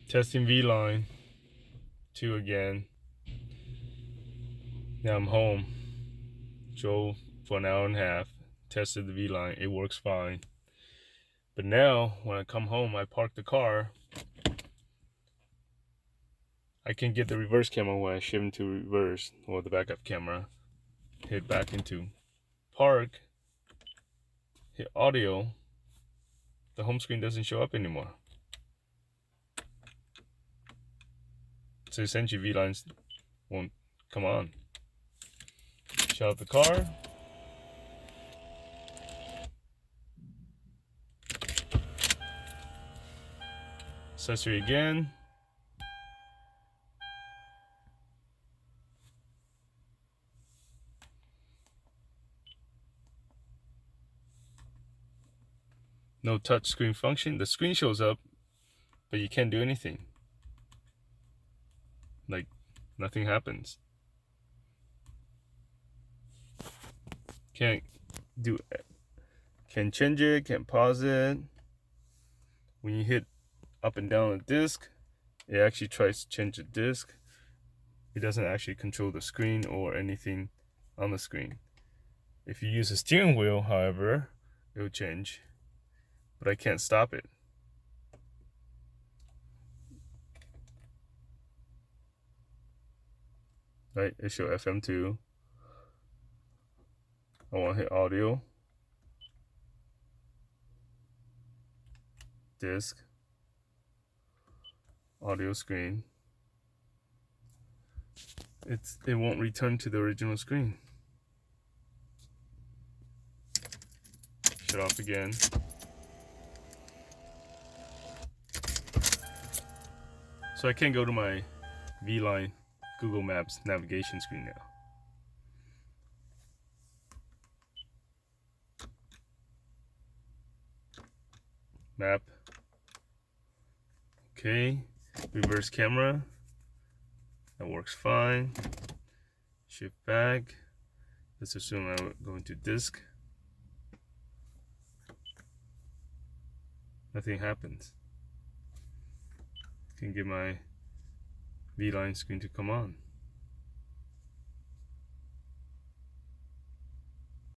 Testing Vline 2 again. Now I'm home. Drove for an hour and a half. Tested the Vline. It works fine. But now when I come home, I park the car. I can get the reverse camera when I shift into reverse, or the backup camera. Hit back into park. Hit audio. The home screen doesn't show up anymore. So essentially V-Lines won't come on. Shut off the car. Accessory again. No touch screen function. The screen shows up, but you can't do anything. Like, nothing happens. Can't change it, can't pause it. When you hit up and down the disc, it actually tries to change the disc. It doesn't actually control the screen or anything on the screen. If you use a steering wheel, however, it will change. But I can't stop it. Right, it shows FM2. I want to hit audio, disc, audio screen. It won't return to the original screen. Shut off again. So I can go to my Vline Google Maps navigation screen now. Map. Okay. Reverse camera. That works fine. Shift back. Let's assume I'm going to disk. Nothing happens. I can get my Vline screen to come on.